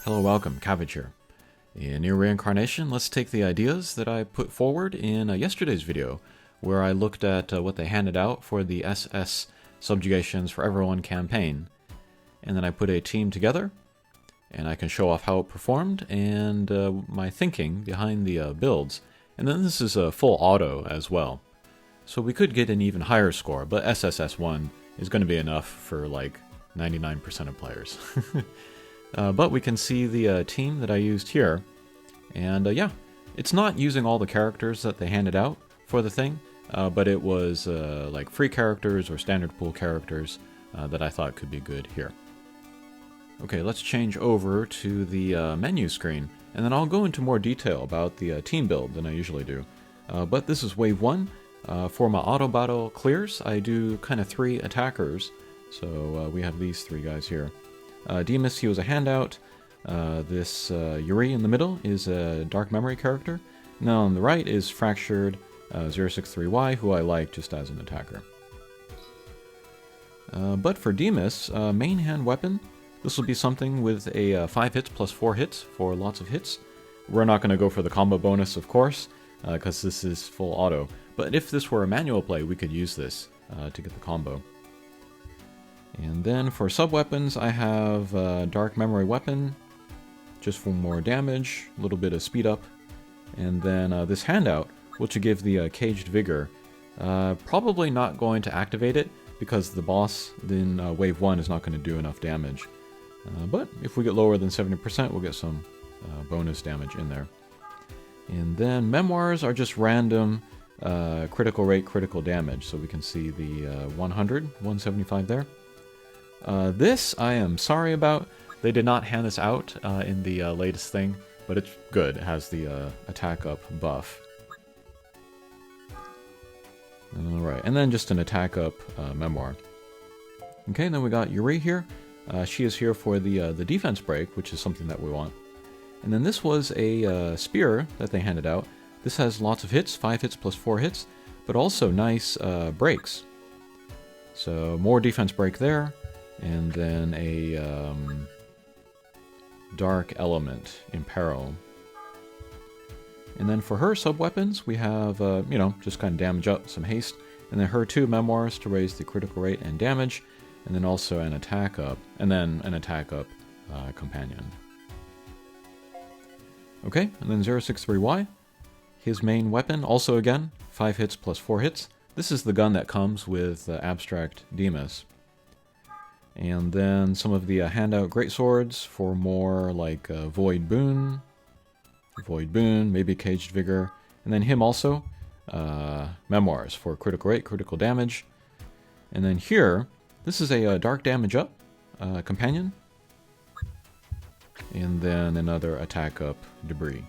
Hello, welcome, Cabbage here. In Nier Reincarnation, let's take the ideas that I put forward in yesterday's video, where I looked at what they handed out for the SS Subjugations for Everyone campaign, and then I put a team together, and I can show off how it performed, and my thinking behind the builds, and then this is a full auto as well. So we could get an even higher score, but SSS1 is going to be enough for like 99% of players. But we can see the team that I used here, and yeah, it's not using all the characters that they handed out for the thing, but it was like free characters or standard pool characters that I thought could be good here. Okay, let's change over to the menu screen, and then I'll go into more detail about the team build than I usually do. But this is wave 1. For my auto battle clears, I do kind of 3 attackers, so we have these 3 guys here. Demas, he was a handout. This Yuri in the middle is a Dark Memory character. And then on the right is Fractured 063Y, who I like just as an attacker. But for Demas, main hand weapon, this will be something with a 5 hits plus 4 hits for lots of hits. We're not going to go for the combo bonus, of course, because this is full auto. But if this were a manual play, we could use this to get the combo. And then for sub-weapons, I have Dark Memory Weapon, just for more damage, a little bit of speed up. And then this handout, which will give the Caged Vigor. Probably not going to activate it, because the boss in Wave 1 is not going to do enough damage. But if we get lower than 70%, we'll get some bonus damage in there. And then Memoirs are just random critical rate, critical damage. So we can see the 100, 175 there. This I am sorry about. They did not hand this out in the latest thing, but it's good. It has the attack up buff. Alright, and then just an attack up memoir. Okay, then we got Yuri here. She is here for the defense break, which is something that we want. And then this was a spear that they handed out. This has lots of hits, 5 hits plus 4 hits, but also nice breaks. So more defense break there. And then a Dark Element in Peril. And then for her sub-weapons, we have, you know, just kind of damage up, some haste. And then her 2 memoirs to raise the critical rate and damage. And then also an attack up, and then an attack up companion. Okay, and then 063Y. His main weapon, also again, 5 hits plus 4 hits. This is the gun that comes with Abstract Demas. And then some of the handout greatswords for more like Void Boon, maybe Caged Vigor, and then him also, Memoirs for critical rate, critical damage. And then here, this is a Dark Damage Up companion, and then another attack up debris.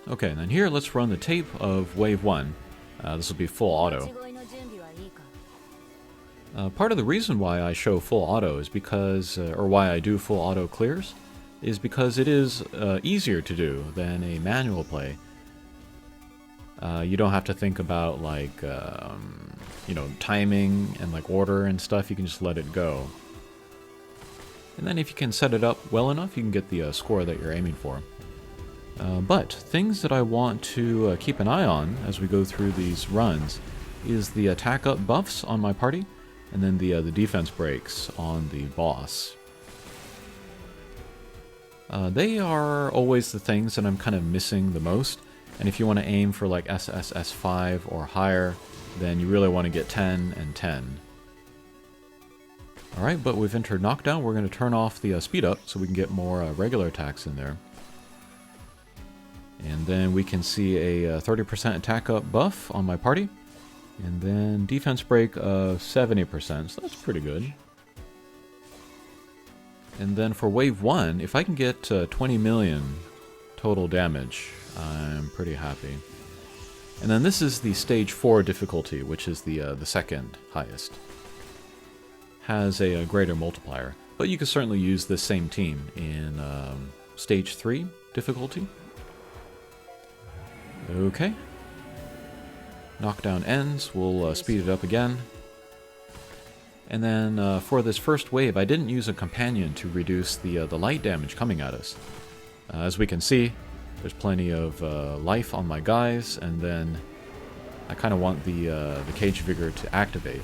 Okay, and then here let's run the tape of Wave 1. This will be full auto. Part of the reason why I show full auto is because, or why I do full auto clears, is because it is easier to do than a manual play. You don't have to think about like, you know, timing and like order and stuff. You can just let it go. And then if you can set it up well enough, you can get the score that you're aiming for. But things that I want to keep an eye on as we go through these runs is the attack up buffs on my party, and then the defense breaks on the boss. They are always the things that I'm kind of missing the most, and if you want to aim for like SSS5 or higher, then you really want to get 10 and 10. Alright, but we've entered knockdown. We're going to turn off the speed up so we can get more regular attacks in there. And then we can see a 30% attack up buff on my party. And then defense break of 70%, so that's pretty good. And then for wave 1, if I can get 20 million total damage, I'm pretty happy. And then this is the stage 4 difficulty, which is the second highest. Has a greater multiplier, but you can certainly use this same team in stage 3 difficulty. Okay. Knockdown ends, we'll speed it up again. And then for this first wave, I didn't use a companion to reduce the light damage coming at us. As we can see, there's plenty of life on my guys, and then I kind of want the Cage Vigor to activate,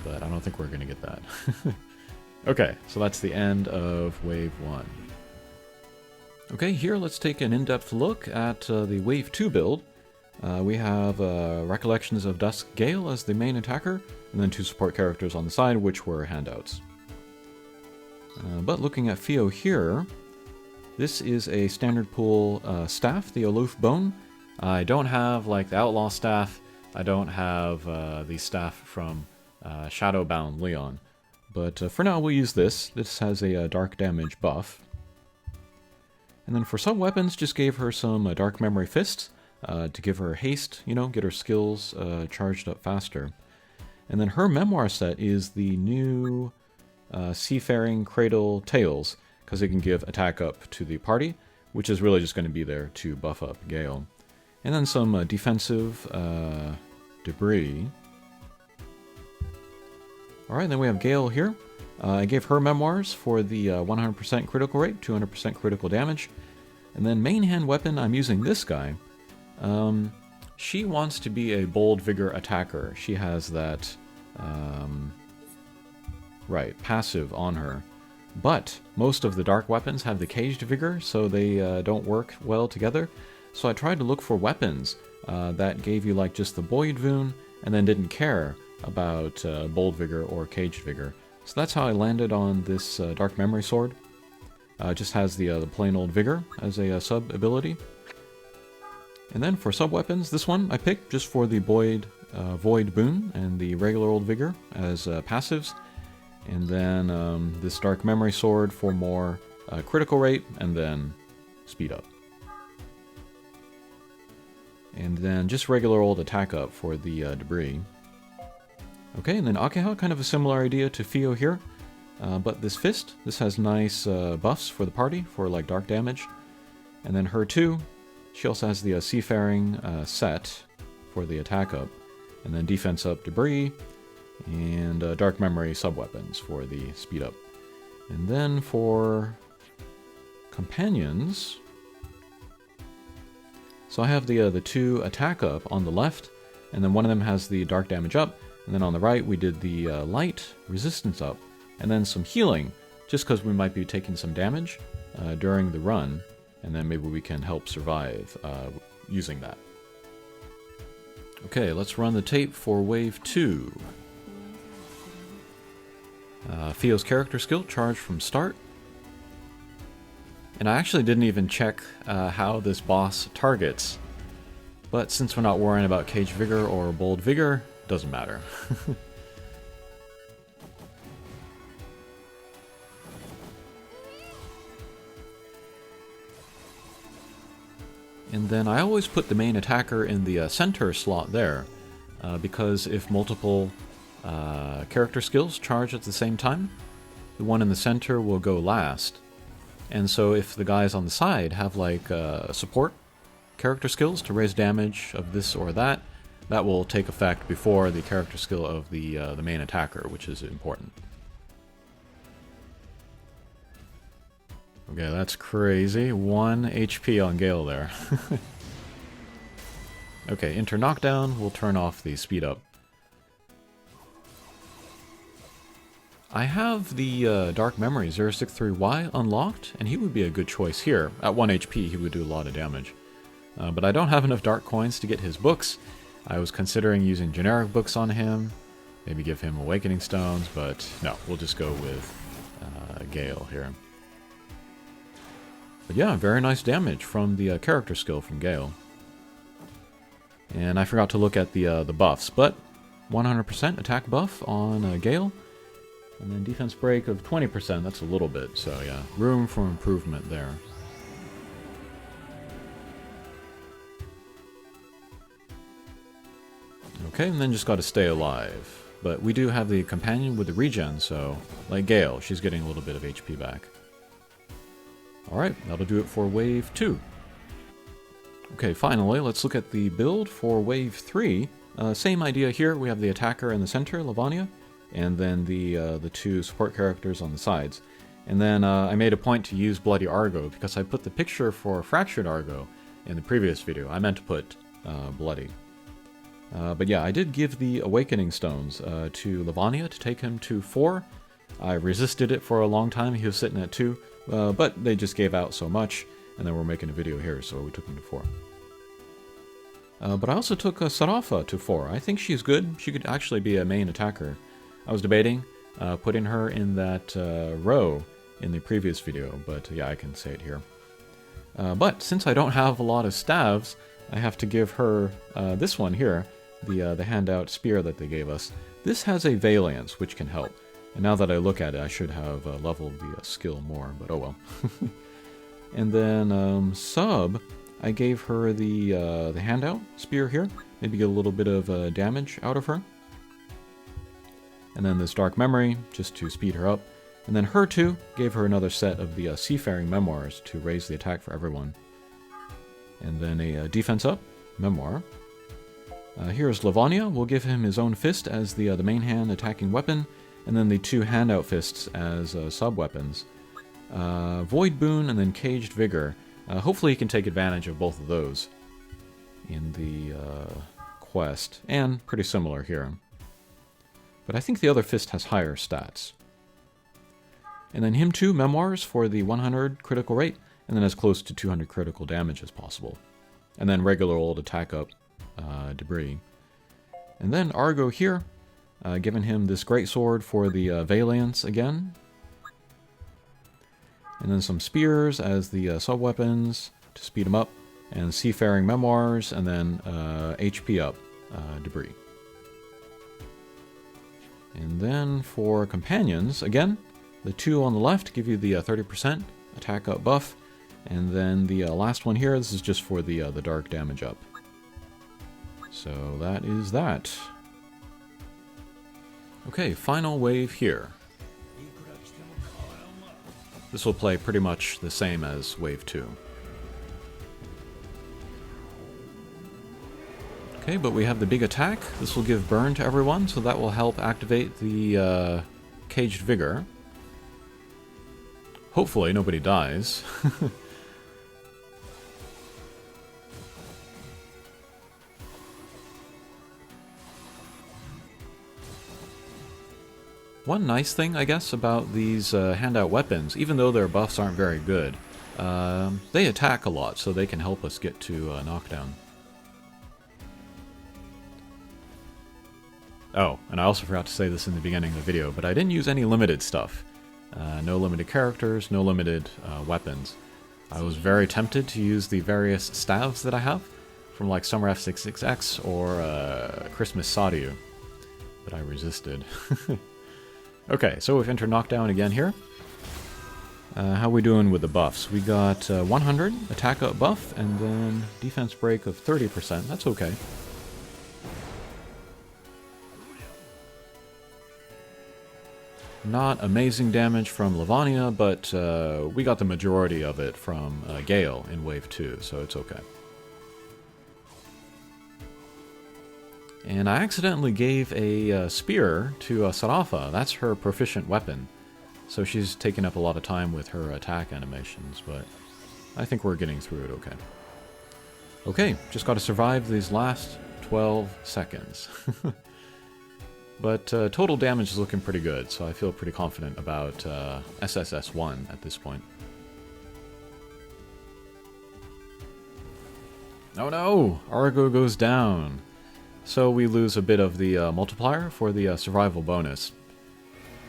but I don't think we're going to get that. Okay, so that's the end of Wave 1. Okay, here let's take an in-depth look at the Wave 2 build. We have Recollections of Dusk Gale as the main attacker, and then 2 support characters on the side, which were handouts. But looking at Theo here, this is a standard pool staff, the Aloof Bone. I don't have like the Outlaw staff. I don't have the staff from Shadowbound Leon. But for now we'll use this. This has a dark damage buff. And then for some weapons, just gave her some Dark Memory Fists to give her haste, you know, get her skills charged up faster. And then her memoir set is the new Seafaring Cradle Tails, because it can give attack up to the party, which is really just going to be there to buff up Gale. And then some defensive debris. Alright, then we have Gale here. I gave her memoirs for the 100% critical rate, 200% critical damage. And then main hand weapon, I'm using this guy. She wants to be a bold vigor attacker. She has that passive on her. But most of the dark weapons have the caged vigor, so they don't work well together. So I tried to look for weapons that gave you like just the Boyd Voon, and then didn't care about bold vigor or caged vigor. So that's how I landed on this Dark Memory Sword. It just has the plain old vigor as a sub ability. And then for sub weapons, this one I picked just for the Void Boon and the regular old vigor as passives. And then this Dark Memory Sword for more critical rate and then speed up. And then just regular old attack up for the debris. Okay, and then Akeha, kind of a similar idea to Theo here. But this fist, this has nice buffs for the party for like dark damage. And then her too, she also has the Seafaring set for the attack up. And then defense up debris. And Dark Memory sub-weapons for the speed up. And then for companions, so I have the 2 attack up on the left, and then one of them has the dark damage up, and then on the right we did the light resistance up, and then some healing, just because we might be taking some damage during the run, and then maybe we can help survive using that. Okay, let's run the tape for Wave 2. Theo's character skill, charge from start. And I actually didn't even check how this boss targets. But since we're not worrying about Cage Vigor or Bold Vigor, doesn't matter. And then I always put the main attacker in the center slot there, because if multiple character skills charge at the same time, the one in the center will go last. And so if the guys on the side have like support character skills to raise damage of this or that, that will take effect before the character skill of the main attacker, which is important. Okay, that's crazy. 1 HP on Gale there. Okay, enter knockdown. We'll turn off the speed up. I have the Dark Memory 063Y unlocked, and he would be a good choice here. At 1 HP, he would do a lot of damage. But I don't have enough Dark Coins to get his books. I was considering using generic books on him, maybe give him Awakening Stones, but no, we'll just go with Gale here. But yeah, very nice damage from the character skill from Gale. And I forgot to look at the buffs, but 100% attack buff on Gale. And then defense break of 20%, that's a little bit, so yeah, room for improvement there. Okay, and then just gotta stay alive. But we do have the companion with the regen, so, like Gale, she's getting a little bit of HP back. Alright, that'll do it for Wave 2. Okay, finally, let's look at the build for Wave 3. Same idea here, we have the attacker in the center, Lavania, and then the two support characters on the sides. And then I made a point to use Bloody Argo because I put the picture for Fractured Argo in the previous video. I meant to put Bloody. But yeah, I did give the Awakening Stones to Lavania to take him to 4. I resisted it for a long time. He was sitting at 2, but they just gave out so much, and then we're making a video here, so we took him to 4. But I also took Sarafa to 4. I think she's good. She could actually be a main attacker. I was debating putting her in that row in the previous video, but yeah, I can say it here. But since I don't have a lot of staves, I have to give her this one here, the handout spear that they gave us. This has a Valiance, which can help. And now that I look at it, I should have leveled the skill more, but oh well. And then Sub, I gave her the handout spear here. Maybe get a little bit of damage out of her. And then this Dark Memory, just to speed her up. And then her too, gave her another set of the Seafaring Memoirs to raise the attack for everyone. And then a defense up, Memoir. Here's Lavania. We'll give him his own fist as the main hand attacking weapon, and then the 2 handout fists as sub-weapons. Void Boon and then Caged Vigor. Hopefully he can take advantage of both of those in the quest, and pretty similar here. But I think the other fist has higher stats. And then him too, Memoirs for the 100 critical rate, and then as close to 200 critical damage as possible. And then regular old attack up debris. And then Argo here, giving him this greatsword for the Valiance again. And then some spears as the sub-weapons to speed him up, and Seafaring Memoirs, and then HP up debris. And then for companions, again, the 2 on the left give you the 30% attack up buff, and then the last one here, this is just for the dark damage up. So that is that. Okay, final wave here. This will play pretty much the same as wave 2. Okay, but we have the big attack. This will give burn to everyone, so that will help activate the Caged Vigor. Hopefully nobody dies. One nice thing, I guess, about these handout weapons, even though their buffs aren't very good, they attack a lot, so they can help us get to knockdown. Oh, and I also forgot to say this in the beginning of the video, but I didn't use any limited stuff. No limited characters, no limited weapons. I was very tempted to use the various staves that I have, from like Summer F66X or Christmas Sadiu, but I resisted. Okay, so we've entered knockdown again here. How are we doing with the buffs? We got 100 attack up buff, and then defense break of 30%. That's okay. Not amazing damage from Lavania, but we got the majority of it from Gale in Wave 2, so it's okay. And I accidentally gave a spear to Sarafa. That's her proficient weapon. So she's taking up a lot of time with her attack animations, but I think we're getting through it okay. Okay, just got to survive these last 12 seconds. But total damage is looking pretty good, so I feel pretty confident about SSS1 at this point. Oh no! Argo goes down. So we lose a bit of the multiplier for the survival bonus.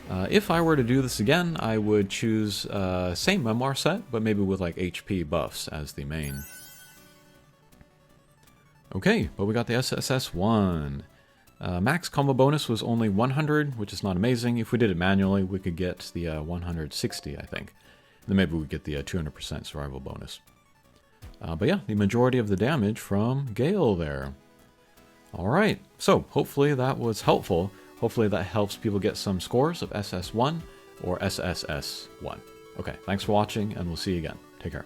If I were to do this again, I would choose same memoir set, but maybe with like HP buffs as the main. Okay, but we got the SSS1. Max combo bonus was only 100, which is not amazing. If we did it manually, we could get the 160, I think. Then maybe we get the 200% survival bonus. But yeah, the majority of the damage from Gale there. Alright, so hopefully that was helpful. Hopefully that helps people get some scores of SS1 or SSS1. Okay, thanks for watching, and we'll see you again. Take care.